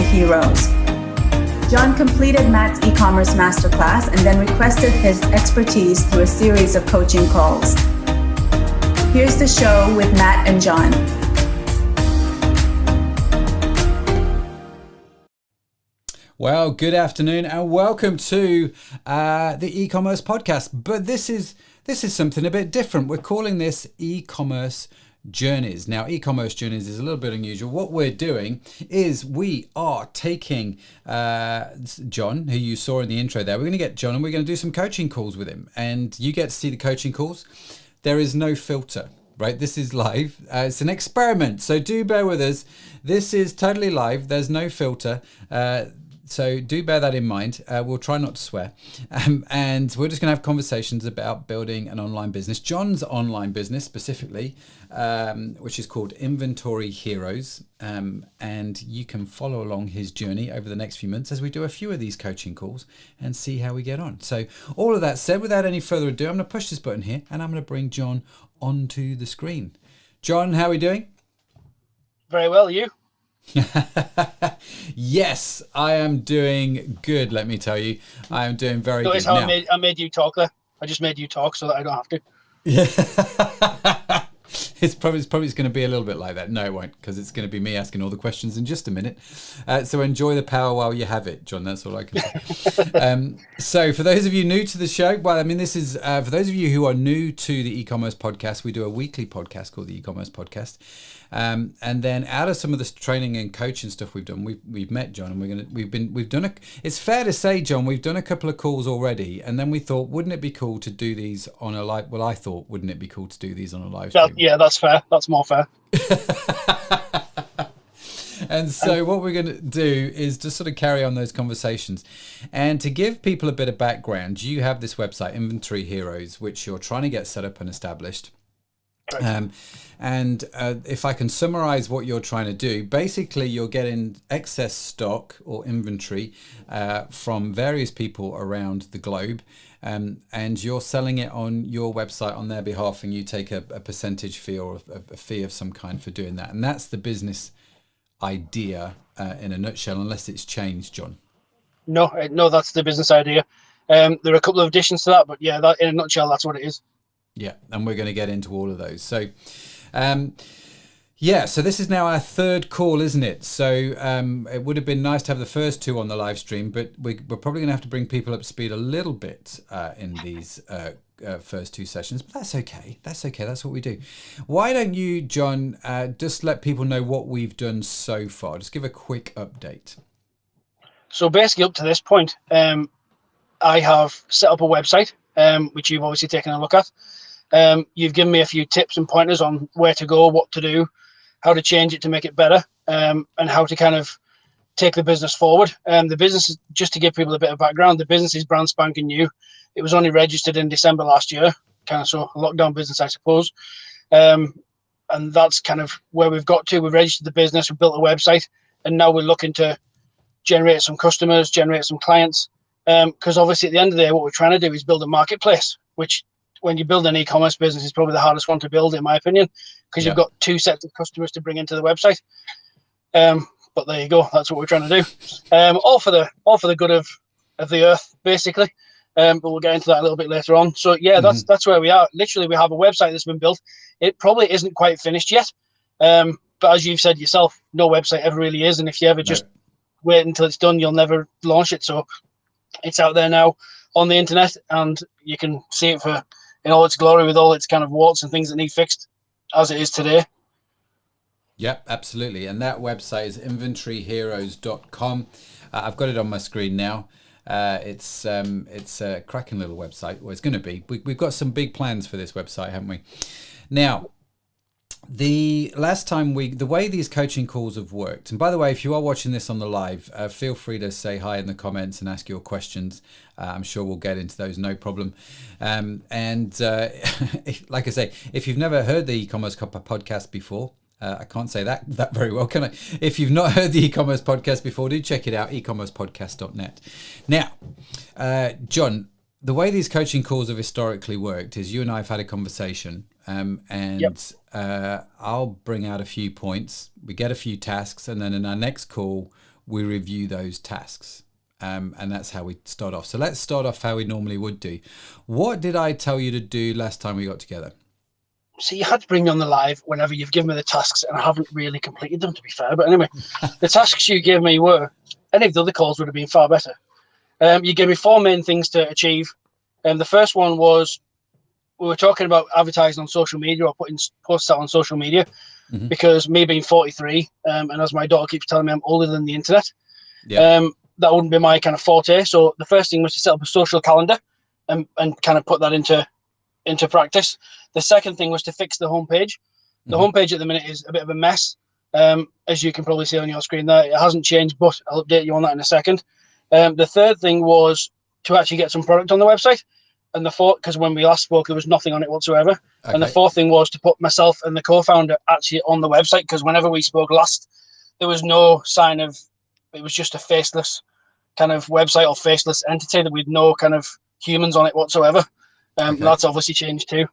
Inventory Heroes. John completed Matt's e-commerce masterclass and then requested his expertise through a series of coaching calls. Here's the show with Matt and John. Well, good afternoon and welcome to the e-commerce podcast. But this is something a bit different. We're calling this e-commerce journeys. Now, e-commerce journeys is a little bit unusual. What we're doing is we are taking John, who you saw in the intro there. We're going to get John and we're going to do some coaching calls with him. And you get to see the coaching calls. There is no filter, right? This is live. It's an experiment. So do bear with us. This is totally live. There's no filter. So do bear that in mind. We'll try not to swear. And we're just going to have conversations about building an online business. John's online business specifically, which is called Inventory Heroes. And you can follow along his journey over the next few months as we do a few of these coaching calls and see how we get on. So all of that said, without any further ado, I'm going to push this button here and I'm going to bring John onto the screen. John, how are we doing? Very well, you? Yes, I am doing good. Let me tell you, I am doing very good. Notice how I made you talk there. I just made you talk so that I don't have to. Yeah, it's probably going to be a little bit like that. No, it won't, because it's going to be me asking all the questions in just a minute. So enjoy the power while you have it, John. That's all I can say. So for those of you new to the show, well, I mean, this is for those of you who are new to the e-commerce podcast. We do a weekly podcast called the e-commerce podcast. And then out of some of this training and coaching stuff we've done, we've met John and we've done it's fair to say, John, we've done a couple of calls already, and then we thought, wouldn't it be cool to do these on a live? Well, I thought, wouldn't it be cool to do these on a live stream? Yeah, that's fair. That's more fair. And so what we're going to do is just sort of carry on those conversations. And to give people a bit of background, you have this website, Inventory Heroes, which you're trying to get set up and established. And if I can summarize what you're trying to do, basically you're getting excess stock or inventory from various people around the globe, and you're selling it on your website on their behalf, and you take a percentage fee or a fee of some kind for doing that. And that's the business idea in a nutshell, unless it's changed, John. No, that's the business idea. There are a couple of additions to that, but yeah, that in a nutshell, that's what it is. Yeah, and we're going to get into all of those. So, so this is now our third call, isn't it? So it would have been nice to have the first two on the live stream, but we're probably going to have to bring people up to speed a little bit in these first two sessions. But that's okay. That's okay. That's what we do. Why don't you, John, just let people know what we've done so far? Just give a quick update. So basically up to this point, I have set up a website, which you've obviously taken a look at. You've given me a few tips and pointers on where to go, what to do, how to change it to make it better, and how to kind of take the business forward. The business, just to give people a bit of background, the business is brand spanking new. It was only registered in December last year, kind of so a lockdown business, I suppose. And that's kind of where we've got to. We've registered the business, we've built a website, and now we're looking to generate some customers, generate some clients. Because obviously at the end of the day, what we're trying to do is build a marketplace, which when you build an e-commerce business is probably the hardest one to build, in my opinion, because you've got two sets of customers to bring into the website. But there you go. That's what we're trying to do. All for the good of the earth, basically. But we'll get into that a little bit later on. So yeah, that's where we are. Literally, we have a website that's been built. It probably isn't quite finished yet. But as you've said yourself, no website ever really is. And if you ever just wait until it's done, you'll never launch it. So it's out there now on the internet, and you can see it in all its glory with all its kind of warts and things that need fixed as it is today. Yep, absolutely. And that website is inventoryheroes.com. I've got it on my screen now. It's a cracking little website. Well, it's going to be. We've got some big plans for this website, haven't we? Now, the last time the way these coaching calls have worked, and by the way, if you are watching this on the live, feel free to say hi in the comments and ask your questions. I'm sure we'll get into those, no problem. Like I say, if you've never heard the e-commerce podcast before, I can't say that very well, can I? If you've not heard the e-commerce podcast before, do check it out, ecommercepodcast.net. Now, John, the way these coaching calls have historically worked is you and I have had a conversation, I'll bring out a few points, we get a few tasks, and then in our next call, we review those tasks. And that's how we start off. So let's start off how we normally would do. What did I tell you to do last time we got together? So you had to bring me on the live whenever you've given me the tasks, and I haven't really completed them, to be fair. But anyway, the tasks you gave me were, any of the other calls would have been far better. You gave me 4 main things to achieve. The first one was, we were talking about advertising on social media or putting posts out on social media, because me being 43, and as my daughter keeps telling me, I'm older than the internet. Yeah. That wouldn't be my kind of forte. So the first thing was to set up a social calendar and kind of put that into practice. The second thing was to fix the homepage. The homepage at the minute is a bit of a mess. As you can probably see on your screen there, it hasn't changed, but I'll update you on that in a second. The third thing was to actually get some product on the website. And the fourth, because when we last spoke, there was nothing on it whatsoever. Okay. And the fourth thing was to put myself and the co-founder actually on the website, because whenever we spoke last, there was no sign of, it was just a faceless kind of website or faceless entity that we'd no kind of humans on it whatsoever. That's obviously changed too.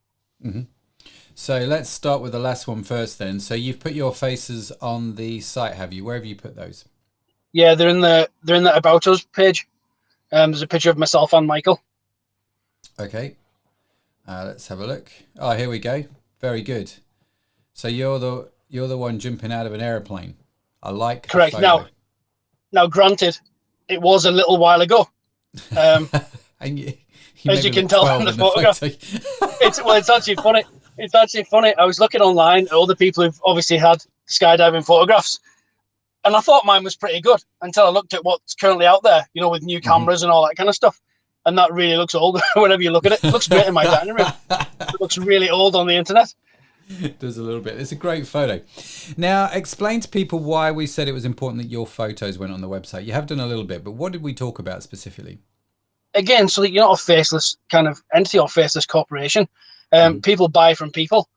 So let's start with the last one first then. So you've put your faces on the site, have you? Where have you put those? Yeah, they're in the About Us page. There's a picture of myself and Michael. Okay. Let's have a look. Oh, here we go. Very good. So you're the one jumping out of an airplane. I like. Correct. Now, granted, it was a little while ago. And as you can tell from the photograph, it's actually funny. It's actually funny. I was looking online at all the people who've obviously had skydiving photographs, and I thought mine was pretty good until I looked at what's currently out there, with new cameras and all that kind of stuff. And that really looks old whenever you look at it. It looks great in my dining room. It looks really old on the internet. It does a little bit. It's a great photo. Now, explain to people why we said it was important that your photos went on the website. You have done a little bit, but what did we talk about specifically? Again, so that you're not a faceless kind of entity or faceless corporation. People buy from people.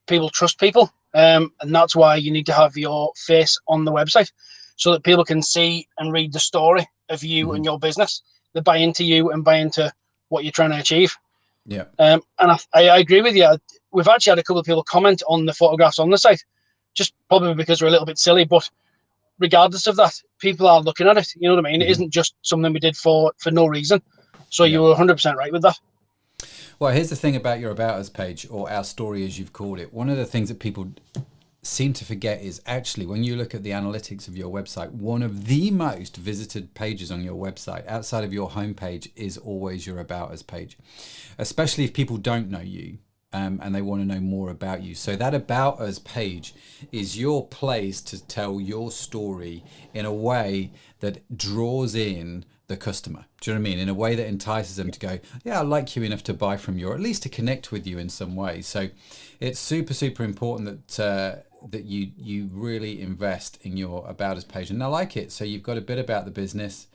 People trust people. And that's why you need to have your face on the website so that people can see and read the story of you and your business. They buy into you and buy into what you're trying to achieve. Yeah. And I agree with you. We've actually had a couple of people comment on the photographs on the site, just probably because we're a little bit silly, but regardless of that, people are looking at it. You know what I mean? It isn't just something we did for no reason. So you were 100% right with that. Well, here's the thing about your About Us page, or Our Story as you've called it. One of the things that people seem to forget is actually when you look at the analytics of your website, one of the most visited pages on your website outside of your homepage is always your About Us page, especially if people don't know you and they want to know more about you. So that About Us page is your place to tell your story in a way that draws in the customer. Do you know what I mean? In a way that entices them to go, yeah, I like you enough to buy from you, or at least to connect with you in some way. So it's super, super important that you really invest in your About Us page. And I like it. So you've got a bit about the business.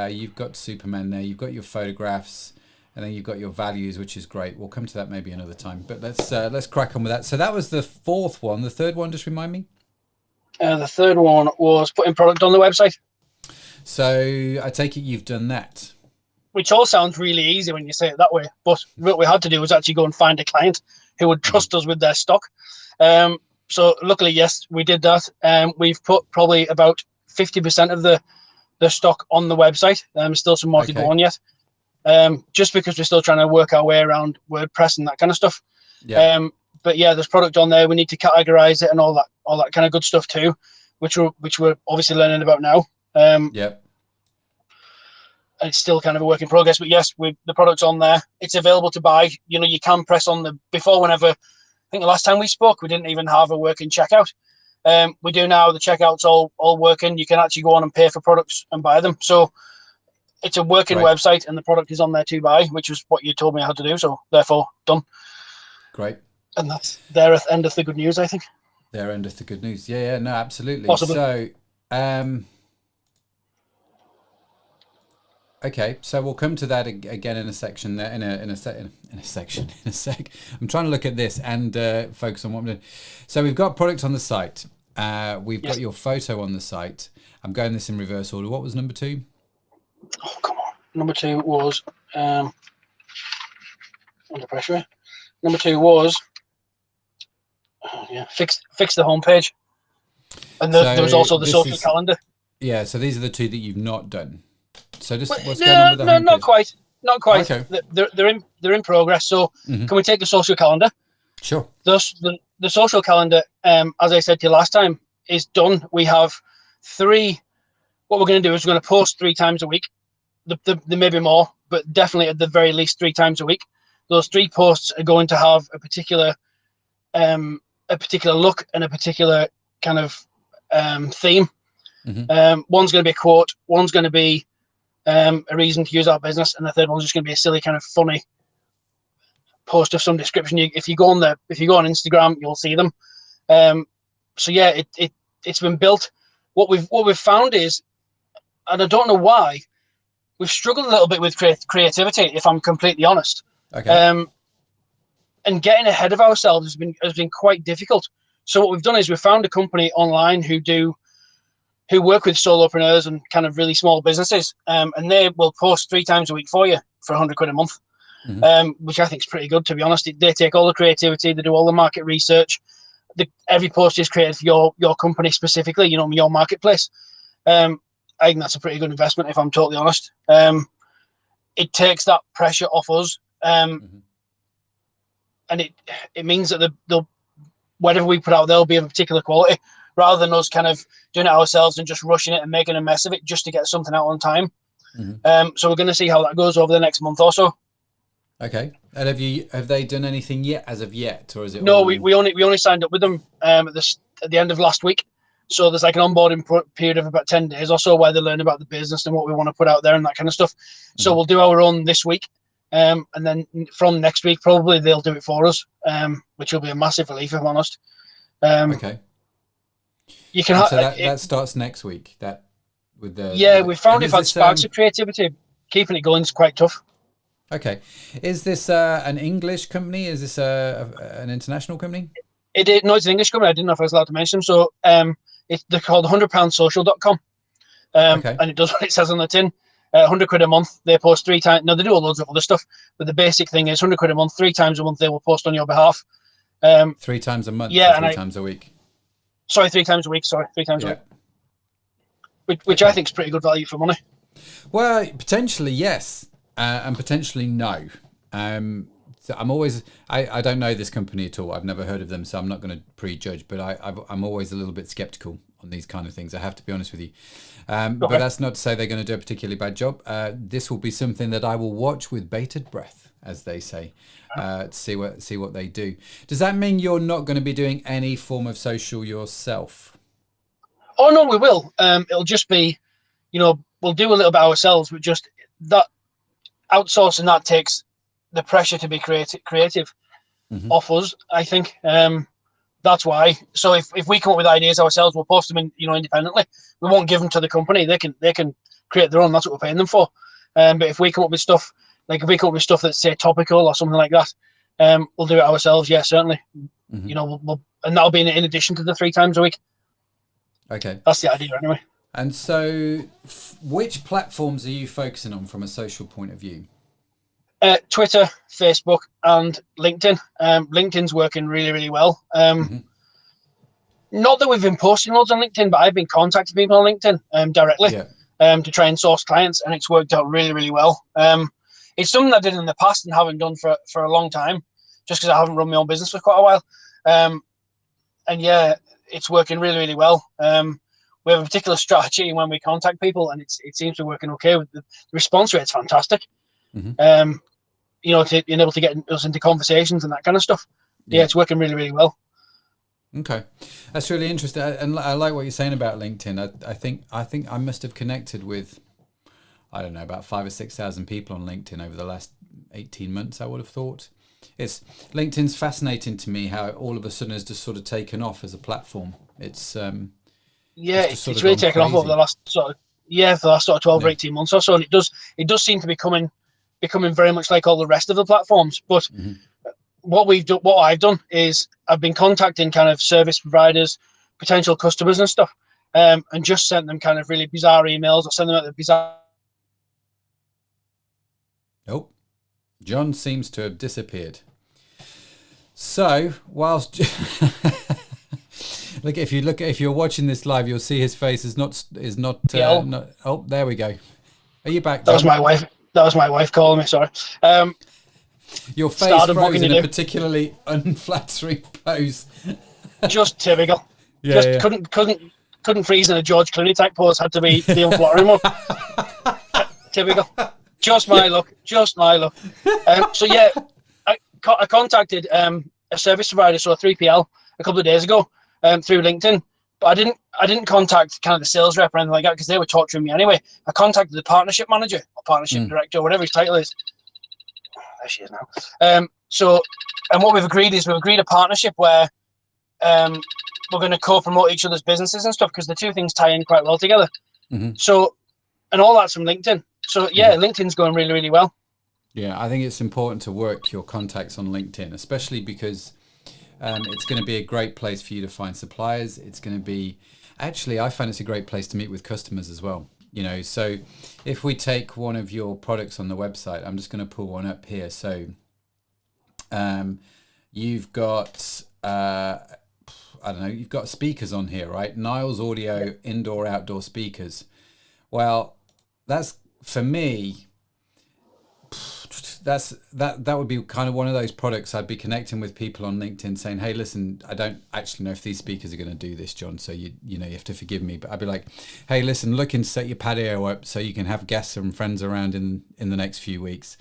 You've got Superman there. You've got your photographs, and then you've got your values, which is great. We'll come to that maybe another time. But let's crack on with that. So that was the fourth one. The third one, just remind me. The third one was putting product on the website. So I take it you've done that. Which all sounds really easy when you say it that way. But what we had to do was actually go and find a client who would trust us with their stock. So luckily, yes, we did that. We've put probably about 50% of the stock on the website. Still some more to go on yet. Just because we're still trying to work our way around WordPress and that kind of stuff. Yeah. But yeah, there's product on there. We need to categorize it and all that kind of good stuff too, which we're obviously learning about now. Yep. It's still kind of a work in progress, but yes, the product's on there. It's available to buy. You can press on whenever, I think the last time we spoke, we didn't even have a working checkout. We do now. The checkout's all working. You can actually go on and pay for products and buy them. So it's a working website, and the product is on there to buy, which is what you told me how to do. So therefore, done. Great. And that's their end of the good news, I think. Their end of the good news. Yeah, no, absolutely. Possibly. So, okay, so we'll come to that again in a section. In a sec. I'm trying to look at this and focus on what I'm doing. So we've got product on the site. We've got your photo on the site. I'm going this in reverse order. What was number 2? Oh, come on. Number 2 was under pressure. Number 2 was fix the homepage. And there was also the social calendar. Yeah, so these are the two that you've not done. So just Well, what's going on with the no, homepage? not quite. Okay. They're in progress. So can we take the social calendar? Sure. The social calendar, as I said to you last time, is done. We have three. What we're going to do is we're going to post 3 times a week. There may be more, but definitely at the very least 3 times a week. Those 3 posts are going to have a particular look and a particular kind of theme. One's going to be a quote, one's going to be a reason to use our business, and the third one's just going to be a silly kind of funny post of some description. If you go on Instagram, you'll see them. So yeah, it's been built. What we've found is, and I don't know why, we've struggled a little bit with creativity, if I'm completely honest. Okay. And getting ahead of ourselves has been quite difficult. So what we've done is we've found a company online who work with solopreneurs and kind of really small businesses, and they will post 3 times a week for you for £100 a month, which I think is pretty good, to be honest. They take all the creativity, they do all the market research. Every post is created for your company specifically, your marketplace. I think that's a pretty good investment, if I'm totally honest. It takes that pressure off us, and it means that whatever we put out there will be of a particular quality, rather than us kind of doing it ourselves and just rushing it and making a mess of it just to get something out on time. So we're going to see how that goes over the next month or so. Okay. And have they done anything yet as of yet, or is it? No, we only signed up with them at the end of last week. So there's like an onboarding period of about 10 days or so where they learn about the business and what we want to put out there and that kind of stuff. So we'll do our own this week. And then from next week, probably they'll do it for us, which will be a massive relief, if I'm honest. Okay. You can so that starts next week. We found if had sparks of creativity, keeping it going is quite tough. Okay. Is this an English company? Is this an international company? No, it's an English company. I didn't know if I was allowed to mention them. So they're called £100social.com. Okay. And it does what it says on the tin. £100 a month. They post 3 times. No, they do loads of other stuff, but the basic thing is £100 a month. 3 times a month they will post on your behalf. 3 times a month. Yeah, or 3 times a week. Sorry, 3 times a week. 3 times a week. Which I think is pretty good value for money. Well, potentially yes, and potentially no. So I don't know this company at all. I've never heard of them, so I'm not going to prejudge. But I'm always a little bit skeptical on these kind of things. I have to be honest with you. But that's not to say they're going to do a particularly bad job. This will be something that I will watch with bated breath, as they say, to see what they do. Does that mean you're not going to be doing any form of social yourself? Oh no, we will. It'll just be, we'll do a little bit ourselves, but just that outsourcing that takes the pressure to be creative off us, I think. That's why. So if we come up with ideas ourselves, we'll post them in, independently. We won't give them to the company. They can create their own. That's what we're paying them for. But if we come up with stuff, that's say topical or something like that, we'll do it ourselves. Yeah, certainly. We'll and that'll be in addition to the 3 times a week. Okay. That's the idea anyway. And so which platforms are you focusing on from a social point of view? Twitter, Facebook, and LinkedIn. LinkedIn's working really, really well. Not that we've been posting loads on LinkedIn, but I've been contacting people on LinkedIn directly to try and source clients, and it's worked out really, really well. It's something I did in the past and haven't done for a long time, just because I haven't run my own business for quite a while. And yeah, it's working really, really well. We have a particular strategy when we contact people, and it seems to be working okay. The response rate's fantastic. To being able to get us into conversations and that kind of stuff. Yeah, it's working really, really well. Okay, that's really interesting, and I like what you're saying about LinkedIn. I think I must have connected with, I don't know, about 5,000 or 6,000 people on LinkedIn over the last 18 months. I would have thought. LinkedIn's fascinating to me how all of a sudden has just sort of taken off as a platform. It's really taken off over the last for the last 12 or 18 months or so, and it does seem to be becoming very much like all the rest of the platforms. But what I've done is I've been contacting kind of service providers, potential customers and stuff, and just sent them kind of really bizarre emails or send them out the bizarre. Nope. John seems to have disappeared. So whilst if you're watching this live, you'll see his face is not. Oh, there we go. Are you back, John? That was my wife. That was my wife calling me. Sorry. Your face froze in a particularly unflattering pose. Just typical. Yeah, just couldn't freeze in a George Clooney type pose. Had to be the unflattering one. Typical. Just my luck. Just my luck. So yeah, I contacted a service provider, so a 3PL, a couple of days ago through LinkedIn. But I didn't contact kind of the sales rep or anything like that because they were torturing me anyway. I contacted the partnership manager or partnership director or whatever his title is. There she is now. And what we've agreed a partnership where we're going to co-promote each other's businesses and stuff because the two things tie in quite well together. So, and all that's from LinkedIn. So yeah, LinkedIn's going really, really well. Yeah, I think it's important to work your contacts on LinkedIn, especially because it's going to be a great place for you to find suppliers. It's going to be, actually, I find it's a great place to meet with customers as well. You know, so if we take one of your products on the website, I'm just going to pull one up here. So you've got, I don't know, you've got speakers on here, right? Niles Audio indoor outdoor speakers. Well, that's, for me, that would be kind of one of those products I'd be connecting with people on LinkedIn saying, hey, listen, I don't actually know if these speakers are going to do this, John, so you know, you have to forgive me, but I'd be like, hey, listen, look and set your patio up so you can have guests and friends around in the next few weeks.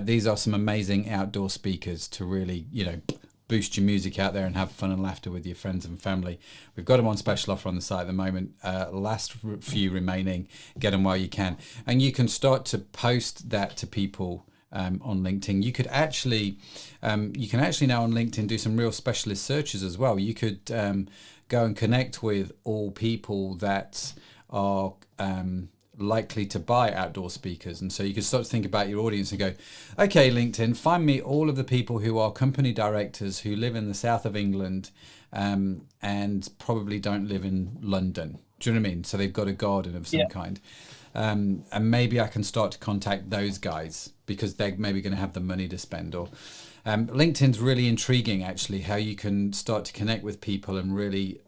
These are some amazing outdoor speakers to really, you know, boost your music out there and have fun and laughter with your friends and family. We've got them on special offer on the site at the moment. Last few remaining. Get them while you can. And you can start to post that to people on LinkedIn. You could actually, now on LinkedIn do some real specialist searches as well. You could go and connect with all people that are likely to buy outdoor speakers, and so you can start to think about your audience and go, okay, LinkedIn, find me all of the people who are company directors who live in the south of England and probably don't live in London. Do you know what I mean? So they've got a garden of some kind. And maybe I can start to contact those guys because they're maybe going to have the money to spend. Or LinkedIn's really intriguing, actually, how you can start to connect with people and really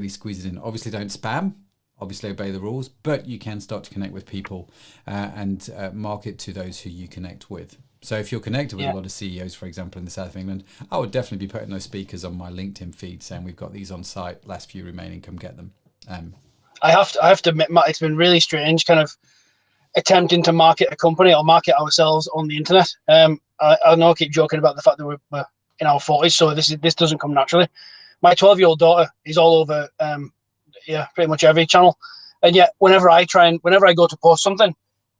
squeeze it in. Obviously, don't spam. Obviously, obey the rules, but you can start to connect with people and market to those who you connect with. So if you're connected with a lot of CEOs, for example, in the south of England, I would definitely be putting those speakers on my LinkedIn feed saying we've got these on site, last few remaining, come get them. I have to admit, Matt, it's been really strange kind of attempting to market a company or market ourselves on the internet. I know I keep joking about the fact that we're in our 40s, so this doesn't come naturally. My 12-year-old daughter is all over pretty much every channel, and yet whenever I go to post something,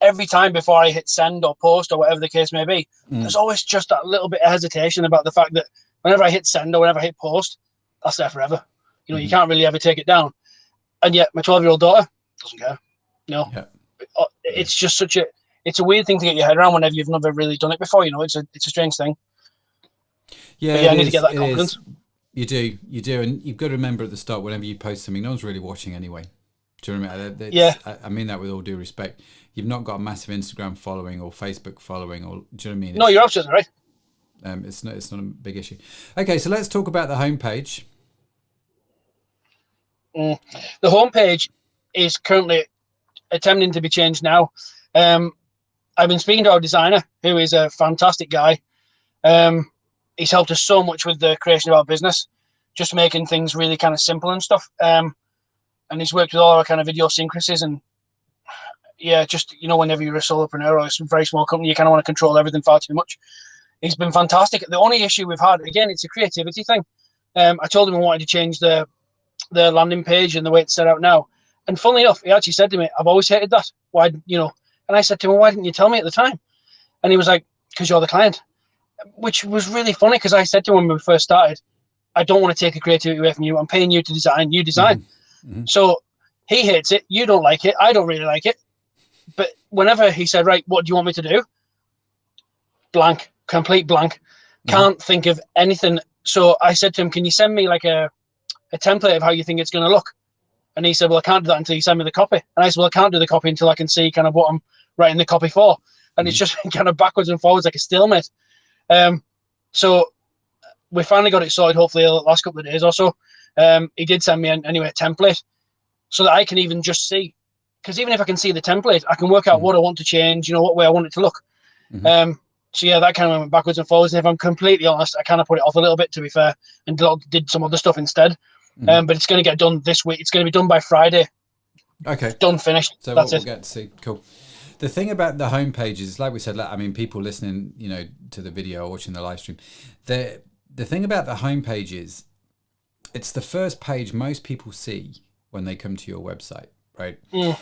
every time before I hit send or post or whatever the case may be, there's always just that little bit of hesitation about the fact that whenever I hit send or whenever I hit post, that's there forever. You know, you can't really ever take it down. And yet my 12-year-old daughter doesn't care. No, it's just it's a weird thing to get your head around whenever you've never really done it before. You know, it's a strange thing. Yeah, I need to get that confidence. You do, and you've got to remember at the start, whenever you post something, no one's really watching anyway. Do you remember? I mean that with all due respect. You've not got a massive Instagram following or Facebook following, or do you know what I mean? No, you're absolutely right. It's not a big issue. Okay, so let's talk about the homepage. The homepage is currently attempting to be changed now. I've been speaking to our designer, who is a fantastic guy. He's helped us so much with the creation of our business, just making things really kind of simple and stuff. And he's worked with all our kind of idiosyncrasies and just, you know, whenever you're a solopreneur or a very small company, you kind of want to control everything far too much. He's been fantastic. The only issue we've had, again, it's a creativity thing. I told him I wanted to change the landing page and the way it's set out now. And funnily enough, he actually said to me, I've always hated that. Why, you know? And I said to him, why didn't you tell me at the time? And he was like, because you're the client. Which was really funny because I said to him when we first started, I don't want to take the creativity away from you. I'm paying you to design. You design. So he hates it. You don't like it. I don't really like it. But whenever he said, right, what do you want me to do? Blank, complete blank. Can't think of anything. So I said to him, can you send me like a template of how you think it's going to look? And he said, well, I can't do that until you send me the copy. And I said, well, I can't do the copy until I can see kind of what I'm writing the copy for. And it's just kind of backwards and forwards like a stalemate. So we finally got it sorted, hopefully the last couple of days or so. He did send me anyway a template so that I can even just see, because even if I can see the template, I can work out what I want to change, what way I want it to look. So yeah, that kind of went backwards and forwards. And if I'm completely honest, I kind of put it off a little bit, to be fair, and did some other stuff instead. But it's going to get done this week. It's going to be done by Friday. Okay. Done, finished. So that's we'll it. get to see. Cool. The thing about the home pages, like we said, people listening, to the video or watching the live stream, the thing about the home page is it's the first page most people see when they come to your website, right?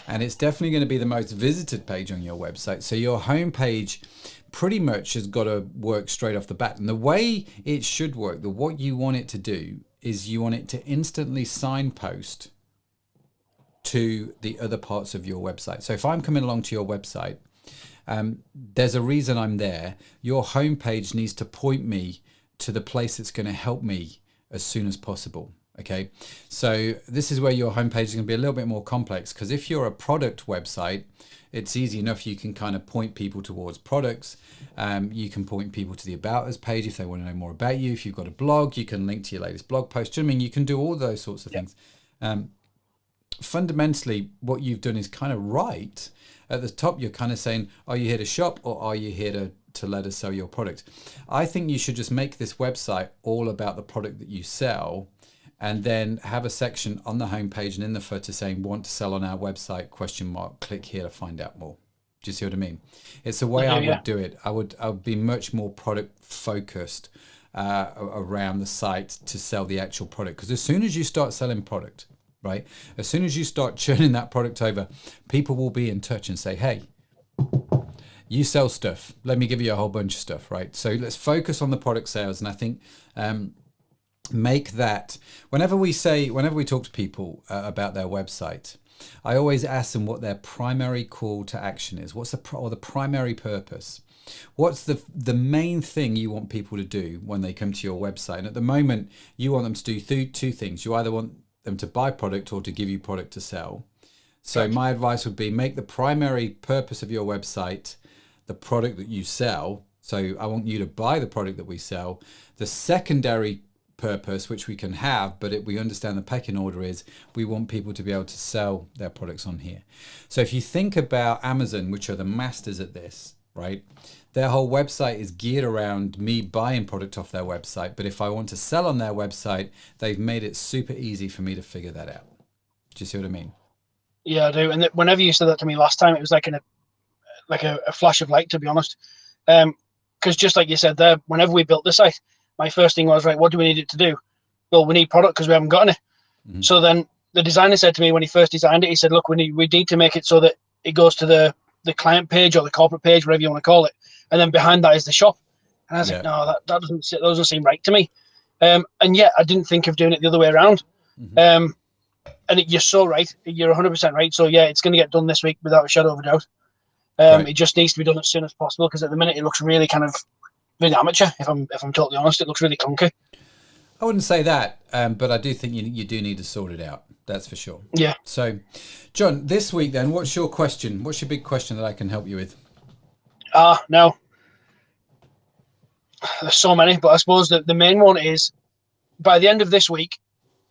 And it's definitely going to be the most visited page on your website. So your home page pretty much has got to work straight off the bat. And the way it should work, what you want it to do is you want it to instantly signpost to the other parts of your website. So if I'm coming along to your website, there's a reason I'm there. Your homepage needs to point me to the place that's going to help me as soon as possible. Okay, so this is where your homepage is going to be a little bit more complex, because if you're a product website, it's easy enough. You can kind of point people towards products. You can point people to the About Us page if they want to know more about you. If you've got a blog, you can link to your latest blog post. I mean, you can do all those sorts of things. Fundamentally, what you've done is kind of right. At the top, you're kind of saying, are you here to shop, or are you here to let us sell your product? I think you should just make this website all about the product that you sell, and then have a section on the homepage and in the footer saying, want to sell on our website, ? Click here to find out more. Do you see what I mean? It's the way I would do it. I would be much more product focused around the site to sell the actual product. Because as soon as you start selling product, right? As soon as you start churning that product over, people will be in touch and say, hey, you sell stuff. Let me give you a whole bunch of stuff, right? So let's focus on the product sales. And I think make that, whenever we talk to people about their website, I always ask them what their primary call to action is. What's the primary purpose? What's the main thing you want people to do when they come to your website? And at the moment, you want them to do two things. You either want them to buy product or to give you product to sell. So my advice would be, make the primary purpose of your website the product that you sell. So I want you to buy the product that we sell. The secondary purpose, which we can have, but we understand the pecking order, is we want people to be able to sell their products on here. So if you think about Amazon, which are the masters at this, right? Their whole website is geared around me buying product off their website. But if I want to sell on their website, they've made it super easy for me to figure that out. Do you see what I mean? Yeah, I do. And whenever you said that to me last time, it was like a flash of light, to be honest. Because just like you said there, whenever we built the site, my first thing was, right, what do we need it to do? Well, we need product because we haven't gotten it. So then the designer said to me when he first designed it, he said, look, we need to make it so that it goes to the client page or the corporate page, whatever you want to call it. And then behind that is the shop. And I was like, no, that doesn't seem right to me. And yet I didn't think of doing it the other way around. And you're so right. You're 100% right. So yeah, it's going to get done this week without a shadow of a doubt. It just needs to be done as soon as possible, because at the minute it looks really kind of really amateur. If I'm totally honest, it looks really clunky. I wouldn't say that, but I do think you do need to sort it out. That's for sure. Yeah. So, John, this week then, what's your question? What's your big question that I can help you with? Now, there's so many, but I suppose that the main one is, by the end of this week,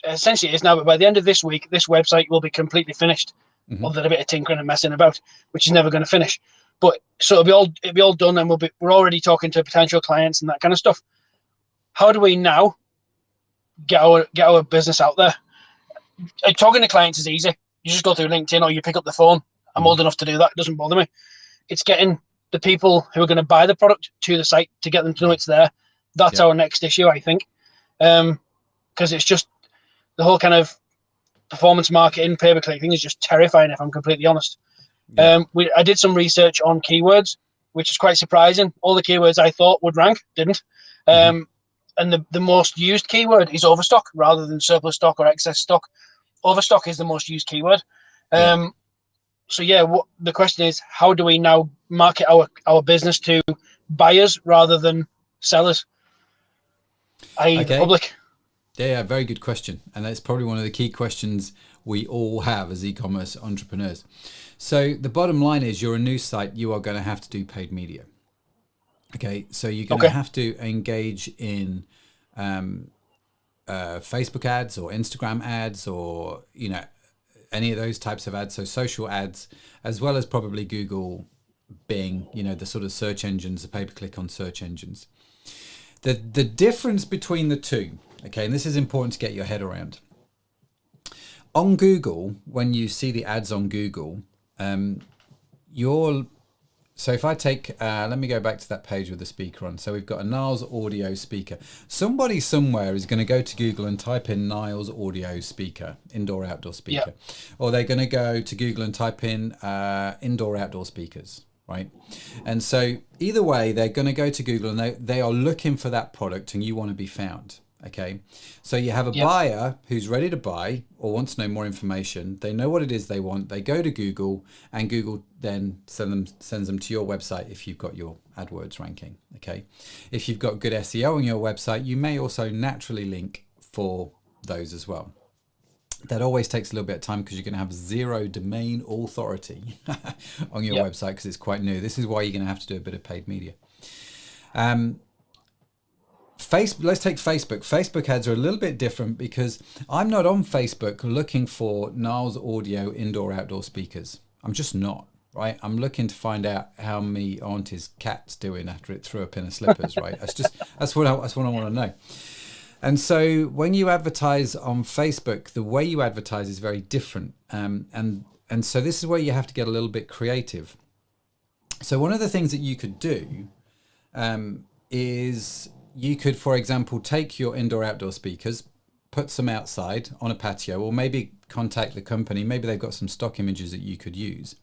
essentially it is now, but by the end of this week, this website will be completely finished, other than a bit of tinkering and messing about, which is never going to finish. But so it'll be all done, and we're already talking to potential clients and that kind of stuff. How do we now get our business out there? Talking to clients is easy. You just go through LinkedIn or you pick up the phone. I'm old enough to do that. It doesn't bother me. It's getting the people who are going to buy the product to the site, to get them to know it's there. That's our next issue, I think. Because it's just the whole kind of performance marketing, pay-per-click thing is just terrifying, if I'm completely honest. I did some research on keywords, which is quite surprising. All the keywords I thought would rank didn't. And the most used keyword is overstock rather than surplus stock or excess stock. Overstock is the most used keyword. So yeah, the question is, how do we now market our business to buyers rather than sellers, i.e. the public? Yeah, very good question. And that's probably one of the key questions we all have as e-commerce entrepreneurs. So the bottom line is, you're a new site, you are going to have to do paid media. Okay, so you're going to have to engage in Facebook ads or Instagram ads or, any of those types of ads, so social ads, as well as probably Google, Bing, the sort of search engines, the pay-per-click on search engines. The difference between the two, okay, and this is important to get your head around. On Google, when you see the ads on Google, so if I take, let me go back to that page with the speaker on. So we've got a Niles audio speaker. Somebody somewhere is going to go to Google and type in Niles audio speaker, indoor outdoor speaker. Or they're going to go to Google and type in indoor outdoor speakers, right? And so either way, they're going to go to Google and they are looking for that product and you want to be found. Okay, so you have a buyer who's ready to buy or wants to know more information. They know what it is they want. They go to Google and Google then sends them to your website if you've got your AdWords ranking. Okay, if you've got good SEO on your website, you may also naturally link for those as well. That always takes a little bit of time because you're going to have zero domain authority on your website because it's quite new. This is why you're going to have to do a bit of paid media. Let's take Facebook. Facebook ads are a little bit different because I'm not on Facebook looking for Niles audio indoor outdoor speakers. I'm just not, right? I'm looking to find out how me auntie's cat's doing after it threw up in her slippers, right? That's what I want to know. And so when you advertise on Facebook, the way you advertise is very different. And so this is where you have to get a little bit creative. So one of the things that you could do is you could, for example, take your indoor outdoor speakers, put some outside on a patio, or maybe contact the company. Maybe they've got some stock images that you could use.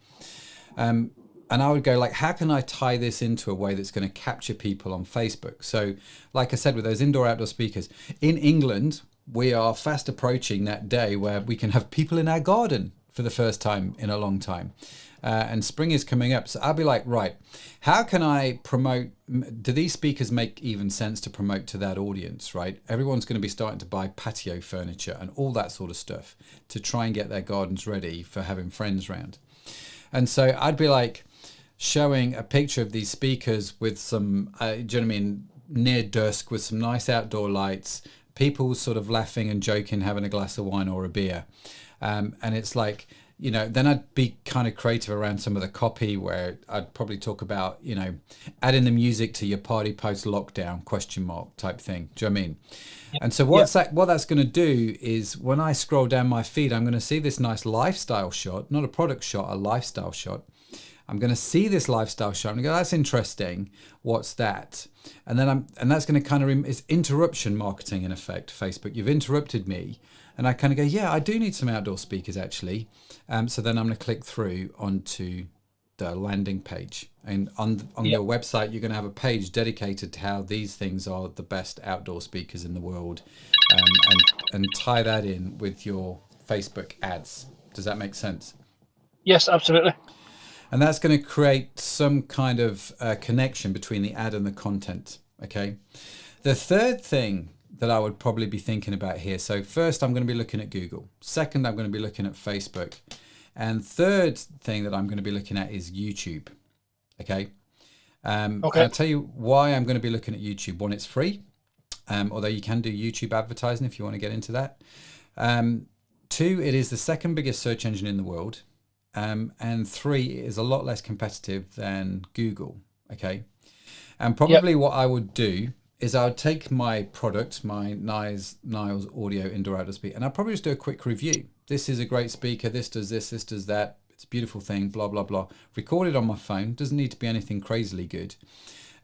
And I would go like, how can I tie this into a way that's going to capture people on Facebook? So like I said, with those indoor outdoor speakers in England, we are fast approaching that day where we can have people in our garden for the first time in a long time. And spring is coming up. So I'll be like, right, how can I promote? Do these speakers make even sense to promote to that audience, right? Everyone's going to be starting to buy patio furniture and all that sort of stuff to try and get their gardens ready for having friends round. And so I'd be like showing a picture of these speakers with some, do you know what I mean, near dusk with some nice outdoor lights, people sort of laughing and joking, having a glass of wine or a beer. And it's like, then I'd be kind of creative around some of the copy where I'd probably talk about, adding the music to your party post lockdown ? Type thing. Do you know what I mean? And so what that's going to do is when I scroll down my feed, I'm going to see this nice lifestyle shot, not a product shot, a lifestyle shot. I'm going to see this lifestyle shot and go, that's interesting. What's that? And then that's going to kind of, it's interruption marketing in effect, Facebook. You've interrupted me. And I kind of go, yeah, I do need some outdoor speakers actually. So then I'm going to click through onto the landing page. And on your website, you're going to have a page dedicated to how these things are the best outdoor speakers in the world, and tie that in with your Facebook ads. Does that make sense? Yes, absolutely. And that's going to create some kind of connection between the ad and the content. Okay. The third thing that I would probably be thinking about here. So first, I'm going to be looking at Google. Second, I'm going to be looking at Facebook. And third thing that I'm going to be looking at is YouTube. Okay. I'll tell you why I'm going to be looking at YouTube. One, it's free, although you can do YouTube advertising if you want to get into that. Two, it is the second biggest search engine in the world. And three, it is a lot less competitive than Google. Okay. And probably what I would do is I would take my product, my Niles audio indoor outdoor speaker, and I'll probably just do a quick review. This is a great speaker. This does this does that. It's a beautiful thing, blah, blah, blah. Record it on my phone. Doesn't need to be anything crazily good.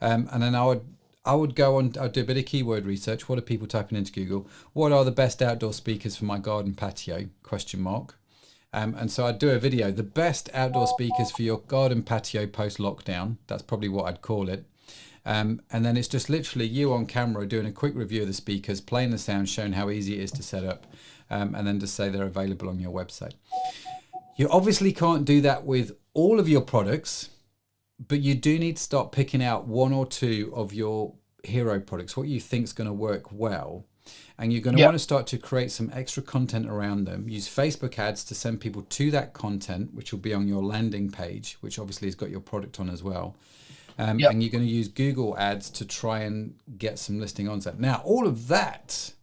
And then I would go on, I'd do a bit of keyword research. What are people typing into Google? What are the best outdoor speakers for my garden patio? ? And so I'd do a video, the best outdoor speakers for your garden patio post lockdown. That's probably what I'd call it. And then it's just literally you on camera doing a quick review of the speakers, playing the sound, showing how easy it is to set up, and then just say they're available on your website. You obviously can't do that with all of your products, but you do need to start picking out one or two of your hero products, what you think is going to work well. And you're going to want to start to create some extra content around them. Use Facebook ads to send people to that content, which will be on your landing page, which obviously has got your product on as well. And you're going to use Google ads to try and get some listing on that. Now, all of that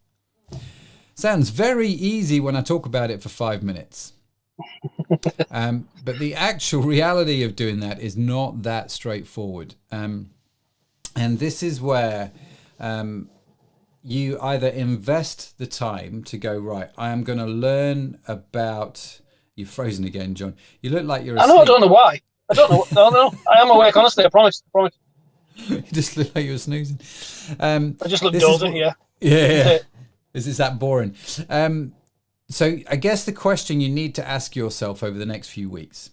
Sounds very easy when I talk about it for 5 minutes. But the actual reality of doing that is not that straightforward. And this is where you either invest the time to go, right, I am going to learn about... You're frozen again, John. You look like you're asleep. I don't know why. I don't know. No. I am awake, honestly. I promise. You just look like you were snoozing. I just look dozing, yeah. Yeah. Is that boring? So I guess the question you need to ask yourself over the next few weeks,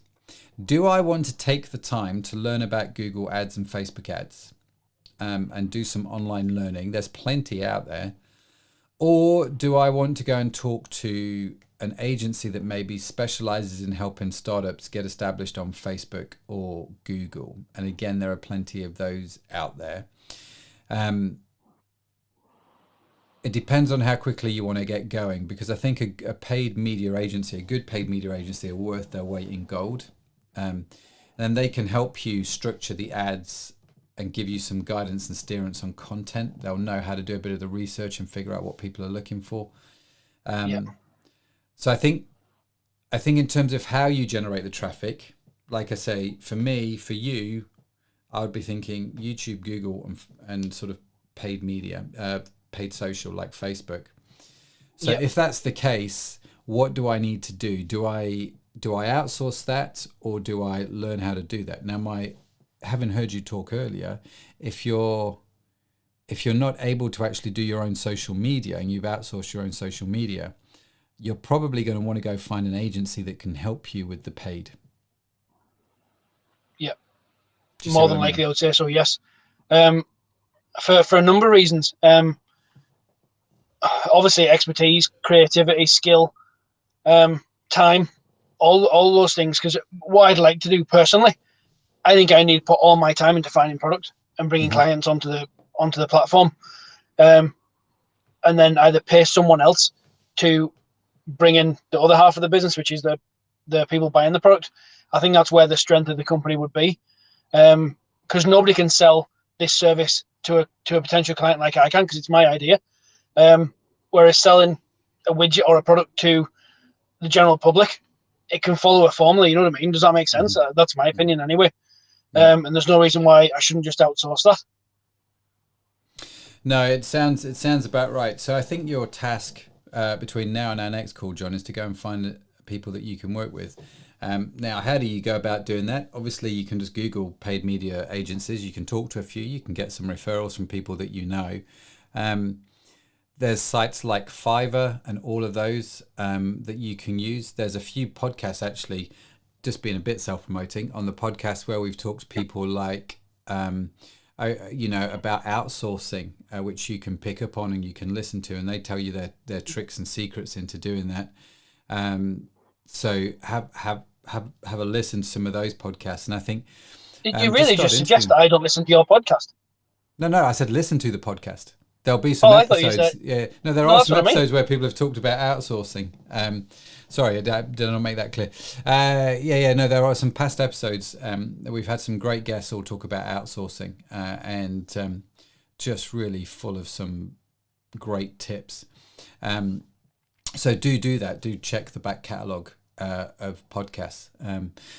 do I want to take the time to learn about Google ads and Facebook ads and do some online learning? There's plenty out there. Or do I want to go and talk to an agency that maybe specializes in helping startups get established on Facebook or Google? And again, there are plenty of those out there. It depends on how quickly you want to get going, because I think a paid media agency, a good paid media agency, are worth their weight in gold. And they can help you structure the ads and give you some guidance and steerance on content. They'll know how to do a bit of the research and figure out what people are looking for. So I think in terms of how you generate the traffic, like I say, for me, for you, I would be thinking YouTube, Google, and sort of paid media, paid social like Facebook. So if that's the case, what do I need to do? Do I outsource that, or do I learn how to do that? Now, having heard you talk earlier, if you're not able to actually do your own social media and you've outsourced your own social media, you're probably going to want to go find an agency that can help you with the paid. Yeah, more than likely, I would say so. Yes, for a number of reasons. Obviously, expertise, creativity, skill, time, all those things. Because what I'd like to do personally, I think I need to put all my time into finding product and bringing clients onto the platform, and then either pay someone else to bring in the other half of the business, which is the people buying the product. I think that's where the strength of the company would be, because nobody can sell this service to a potential client like I can, because it's my idea. Whereas selling a widget or a product to the general public, it can follow a formula. You know what I mean? Does that make sense? That's my opinion anyway. And there's no reason why I shouldn't just outsource that. No, it sounds about right. So I think your task between now and our next call, John, is to go and find people that you can work with. Now, how do you go about doing that? Obviously, you can just Google paid media agencies. You can talk to a few. You can get some referrals from people that you know. There's sites like Fiverr and all of those that you can use. There's a few podcasts, actually, just being a bit self-promoting, on the podcast where we've talked to people like, about outsourcing, which you can pick up on and you can listen to, and they tell you their tricks and secrets into doing that. So have a listen to some of those podcasts, and I think. Did you really just suggest that I don't listen to your podcast? No, I said listen to the podcast. There'll be some episodes. There are some episodes where people have talked about outsourcing. Sorry, did I not make that clear? There are some past episodes. We've had some great guests all talk about outsourcing, and just really full of some great tips. So do that. Do check the back catalogue of podcasts.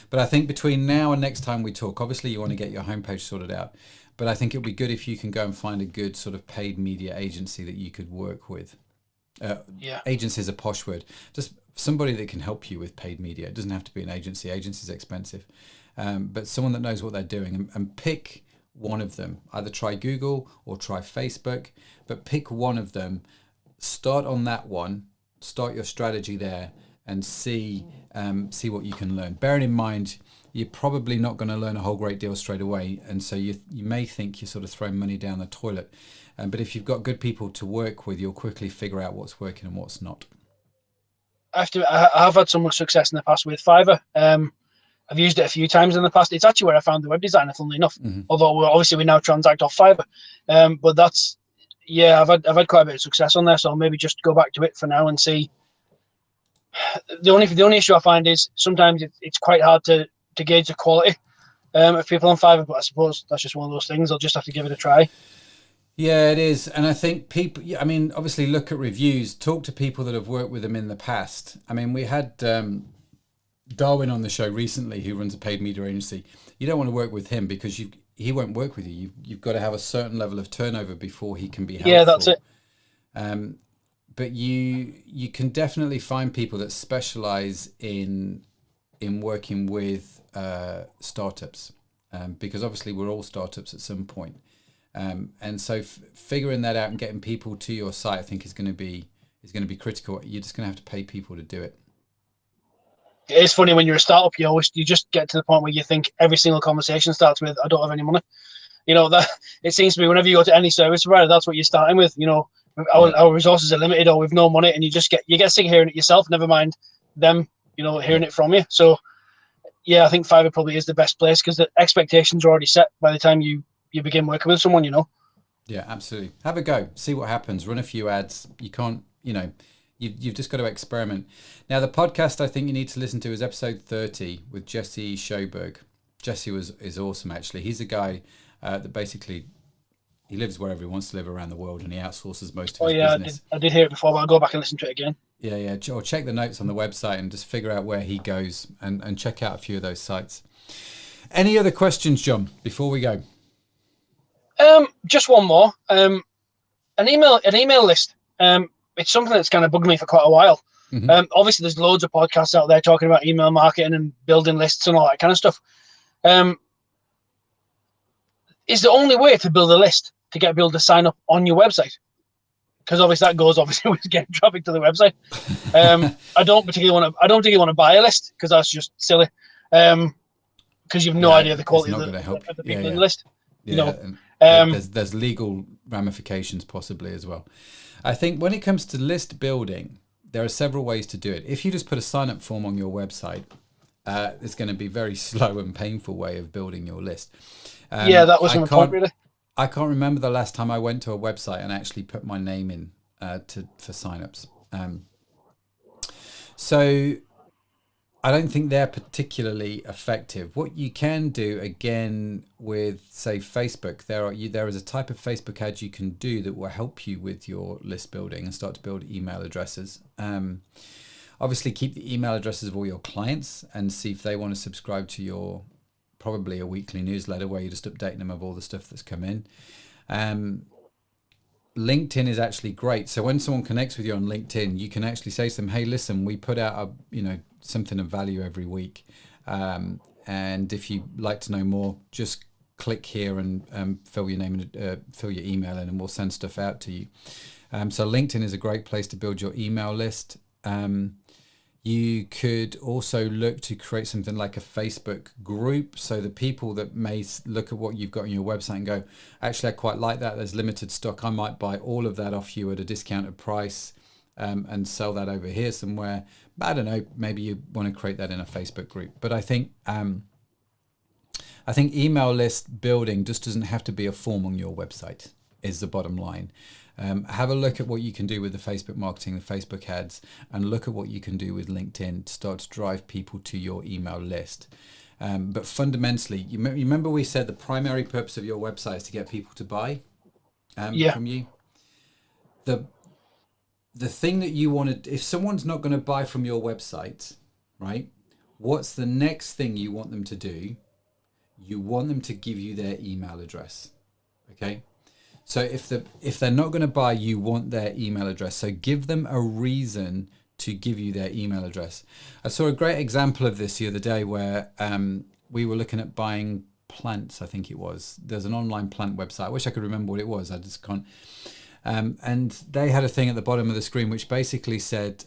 But I think between now and next time we talk, obviously you want to get your homepage sorted out. But I think it would be good if you can go and find a good sort of paid media agency that you could work with. Agency is a posh word. Just somebody that can help you with paid media. It doesn't have to be an agency. Agency is expensive. But someone that knows what they're doing, and pick one of them. Either try Google or try Facebook, but pick one of them. Start on that one. Start your strategy there and see what you can learn. Bearing in mind, you're probably not going to learn a whole great deal straight away, and so you may think you're sort of throwing money down the toilet. But if you've got good people to work with, you'll quickly figure out what's working and what's not. I have had some success in the past with Fiverr. I've used it a few times in the past. It's actually where I found the web designer, funnily enough. Although we now transact off Fiverr. But that's I've had quite a bit of success on there. So I'll maybe just go back to it for now and see. The only issue I find is sometimes it's quite hard to gauge the quality of people on Fiverr, but I suppose that's just one of those things. I'll just have to give it a try. Yeah, it is. And I think people, I mean, obviously look at reviews, talk to people that have worked with them in the past. I mean, we had Darwin on the show recently who runs a paid media agency. You don't want to work with him because he won't work with you. You've got to have a certain level of turnover before he can be helpful. Yeah, that's it. But you can definitely find people that specialize in working with startups, because obviously we're all startups at some point. And so figuring that out and getting people to your site, I think is going to be critical. You're just going to have to pay people to do it. It is funny when you're a startup, you just get to the point where you think every single conversation starts with, I don't have any money. That it seems to be whenever you go to any service provider, that's what you're starting with. Our resources are limited, or we've no money, and you get sick of hearing it yourself, never mind them, hearing it from you. So yeah, I think Fiverr probably is the best place because the expectations are already set by the time you begin working with someone, Yeah, absolutely. Have a go, see what happens, run a few ads. You can't, you've just got to experiment. Now, the podcast I think you need to listen to is episode 30 with Jesse Schoberg. Jesse is awesome, actually. He's a guy that basically, he lives wherever he wants to live around the world, and he outsources most of his business. I did hear it before, but I'll go back and listen to it again. Yeah. Or check the notes on the website and just figure out where he goes and check out a few of those sites. Any other questions, John, before we go? Just one more. An email list. It's something that's kind of bugged me for quite a while. Mm-hmm. Obviously, there's loads of podcasts out there talking about email marketing and building lists and all that kind of stuff. Is the only way to build a list to get people to sign up on your website? Because obviously that goes with getting traffic to the website. I don't particularly want to buy a list because that's just silly. Because you've no idea the quality of the people in the list. Yeah, there's legal ramifications possibly as well. I think when it comes to list building, there are several ways to do it. If you just put a sign-up form on your website, it's going to be a very slow and painful way of building your list. That was my point, really. I can't remember the last time I went to a website and actually put my name in for sign-ups. So I don't think they're particularly effective. What you can do, again, with, say, Facebook, there is a type of Facebook ad you can do that will help you with your list building and start to build email addresses. Obviously, keep the email addresses of all your clients and see if they want to subscribe to your probably a weekly newsletter where you're just updating them of all the stuff that's come in. LinkedIn is actually great. So when someone connects with you on LinkedIn, you can actually say to them, hey, listen, we put out something of value every week. And if you'd like to know more, just click here and fill your name and fill your email in, and we'll send stuff out to you. So LinkedIn is a great place to build your email list. You could also look to create something like a Facebook group. So the people that may look at what you've got on your website and go, actually, I quite like that. There's limited stock. I might buy all of that off you at a discounted price and sell that over here somewhere. But I don't know, maybe you want to create that in a Facebook group. But I think email list building just doesn't have to be a form on your website, is the bottom line. Have a look at what you can do with the Facebook marketing, the Facebook ads, and look at what you can do with LinkedIn to start to drive people to your email list. But fundamentally, you remember we said the primary purpose of your website is to get people to buy from you. The thing that you want to, if someone's not going to buy from your website, right? What's the next thing you want them to do? You want them to give you their email address. Okay. So if they're not going to buy, you want their email address. So give them a reason to give you their email address. I saw a great example of this the other day where we were looking at buying plants, I think it was. There's an online plant website. I wish I could remember what it was. I just can't. And they had a thing at the bottom of the screen which basically said,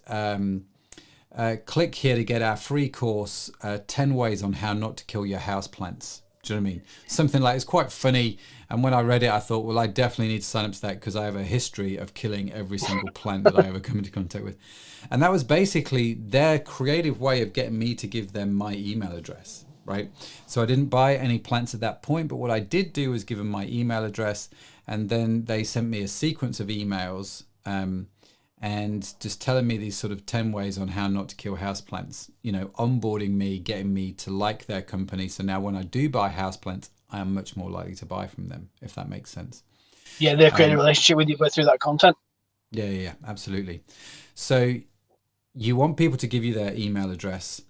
click here to get our free course, 10 ways on how not to kill your house plants. Do you know what I mean? Something like, it's quite funny. And when I read it, I thought, well, I definitely need to sign up to that because I have a history of killing every single plant that I ever come into contact with. And that was basically their creative way of getting me to give them my email address, right? So I didn't buy any plants at that point, but what I did do was give them my email address, and then they sent me a sequence of emails and just telling me these sort of 10 ways on how not to kill houseplants, onboarding me, getting me to like their company. So now when I do buy houseplants, I am much more likely to buy from them, if that makes sense. Yeah, they've created a relationship with you through that content. Yeah, absolutely. So you want people to give you their email address.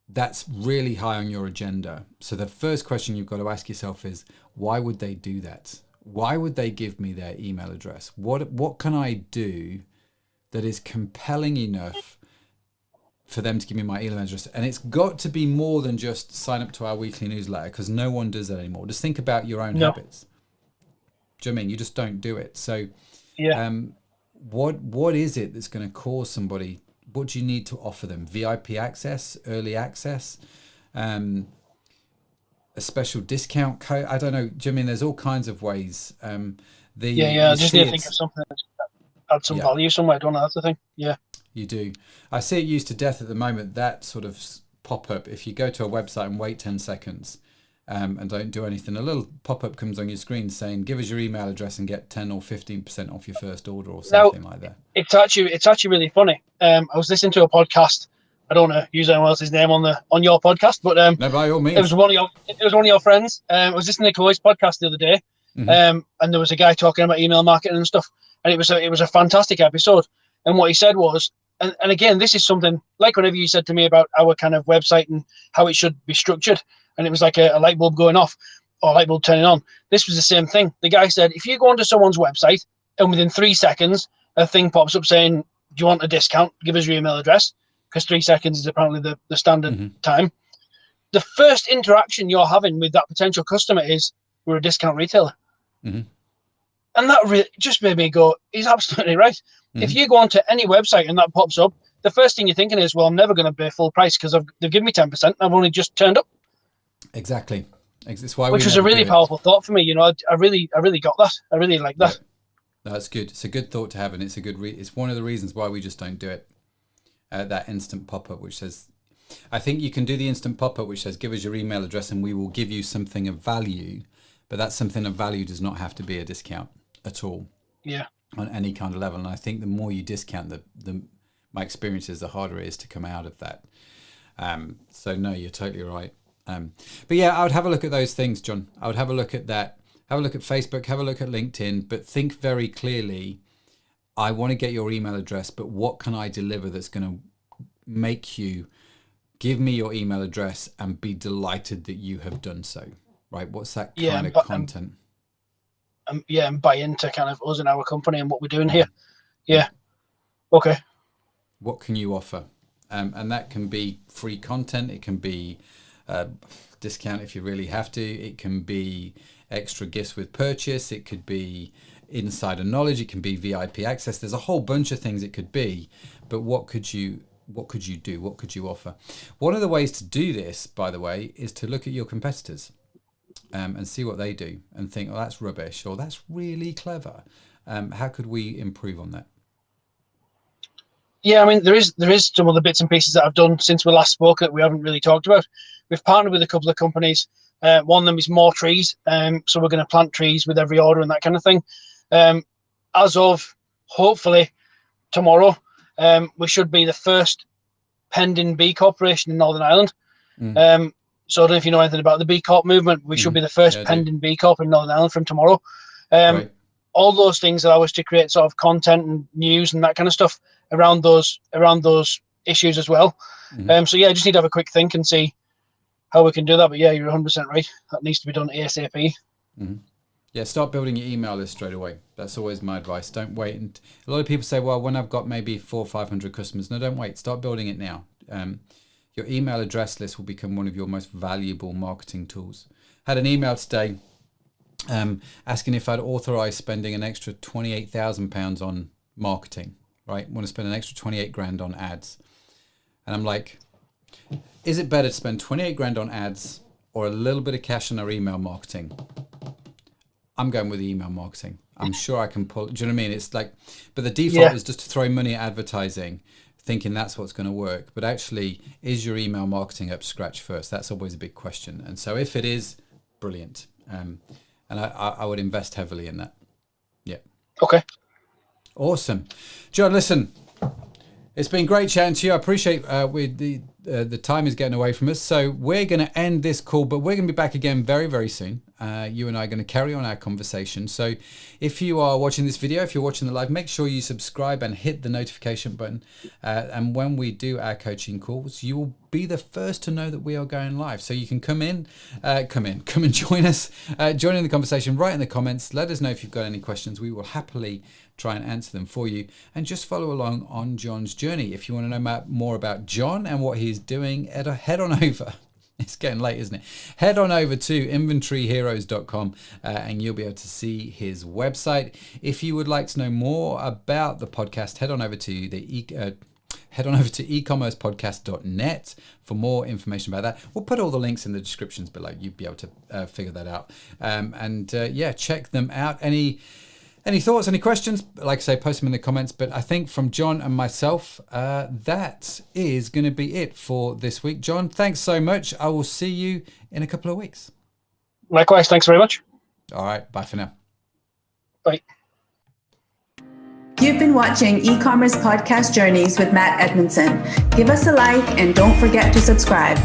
That's really high on your agenda. So the first question you've got to ask yourself is, why would they do that? Why would they give me their email address? What can I do that is compelling enough for them to give me my email address? And it's got to be more than just sign up to our weekly newsletter, because no one does that anymore. Just think about your own habits. Do you know what I mean? You just don't do it. So what is it that's going to cause somebody? What do you need to offer them? VIP access, early access, a special discount code? I don't know. Do you know what I mean? There's all kinds of ways. I just need to think of something that adds some value somewhere, don't I? That's the thing. Yeah. You do. I see it used to death at the moment, that sort of pop-up. If you go to a website and wait 10 seconds and don't do anything, a little pop-up comes on your screen saying, give us your email address and get 10 or 15% off your first order or something like that. It's actually really funny. I was listening to a podcast. I don't want to use anyone else's name on your podcast, but no, by all means. It was one of your friends. I was listening to Chloe's podcast the other day, and there was a guy talking about email marketing and stuff, and it was a fantastic episode. And what he said was, and again, this is something like whenever you said to me about our kind of website and how it should be structured, and it was like a light bulb going off or a light bulb turning on. This was the same thing. The guy said, if you go onto someone's website and within 3 seconds a thing pops up saying, do you want a discount? Give us your email address, because 3 seconds is apparently the standard time. The first interaction you're having with that potential customer is, we're a discount retailer. And that really just made me go, he's absolutely right. If you go onto any website and that pops up, the first thing you're thinking is, well, I'm never going to pay full price because they've given me 10% and I've only just turned up. Exactly. It's why which was a really powerful thought for me. You know, I really got that. I really like that. Yeah. That's good. It's a good thought to have, and it's a good. It's one of the reasons why we just don't do it. That instant pop-up which says, I think you can do the instant pop-up which says, give us your email address and we will give you something of value. But that something of value does not have to be a discount at all. Yeah. On any kind of level. And I think the more you discount, my experience is the harder it is to come out of that. So no, you're totally right. But yeah, I would have a look at those things, John. I would have a look at that. Have a look at Facebook, have a look at LinkedIn, but think very clearly, I want to get your email address, but what can I deliver that's going to make you give me your email address and be delighted that you have done so, right? What's that kind of content? And buy into kind of us and our company and what we're doing here. Yeah. Okay. What can you offer? And that can be free content. It can be discount if you really have to. It can be extra gifts with purchase. It could be insider knowledge. It can be VIP access. There's a whole bunch of things it could be. But what could you do? What could you offer? One of the ways to do this, by the way, is to look at your competitors and see what they do and think, oh, that's rubbish, or that's really clever. How could we improve on that? Yeah, I mean, there is some other bits and pieces that I've done since we last spoke that we haven't really talked about. We've partnered with a couple of companies. One of them is more trees. So we're going to plant trees with every order and that kind of thing. As of hopefully tomorrow, we should be the first pending B Corporation in Northern Ireland. So I don't know if you know anything about the B Corp movement. We should be the first pending B Corp in Northern Ireland from tomorrow. Right. All those things allow us to create sort of content and news and that kind of stuff around those issues as well. So yeah, I just need to have a quick think and see how we can do that. But yeah, you're 100% right. That needs to be done ASAP. Yeah, start building your email list straight away. That's always my advice. Don't wait. And a lot of people say, well, when I've got maybe 400 or 500 customers. No, don't wait. Start building it now. Your email address list will become one of your most valuable marketing tools. Had an email today asking if I'd authorize spending an extra £28,000 on marketing, right? Want to spend an extra 28 grand on ads. And I'm like, is it better to spend 28 grand on ads or a little bit of cash on our email marketing? I'm going with the email marketing. I'm sure I can pull, do you know what I mean? It's like, but the default is just to throw money at advertising, thinking that's what's going to work. But actually, is your email marketing up to scratch first? That's always a big question. And so if it is, brilliant. And I would invest heavily in that. Yeah. Okay. Awesome. John, listen, it's been great chatting to you. I appreciate the time is getting away from us. So we're going to end this call, but we're going to be back again very, very soon. you and I are going to carry on our conversation. So if you are watching this video, if you're watching the live, make sure you subscribe and hit the notification button. And when we do our coaching calls, you will be the first to know that we are going live. So you can come and join us, join in the conversation, write in the comments, let us know if you've got any questions. We will happily try and answer them for you, and just follow along on John's journey. If you want to know more about John and what he's doing, head on over. It's getting late, isn't it? Head on over to inventoryheroes.com and you'll be able to see his website. If you would like to know more about the podcast, head on over to ecommercepodcast.net for more information about that. We'll put all the links in the descriptions below. You'll be able to figure that out. Check them out. Any thoughts, any questions? Like I say, post them in the comments. But I think from John and myself, that is going to be it for this week. John, thanks so much. I will see you in a couple of weeks. Likewise. Thanks very much. All right. Bye for now. Bye. You've been watching e-commerce podcast journeys with Matt Edmondson. Give us a like and don't forget to subscribe.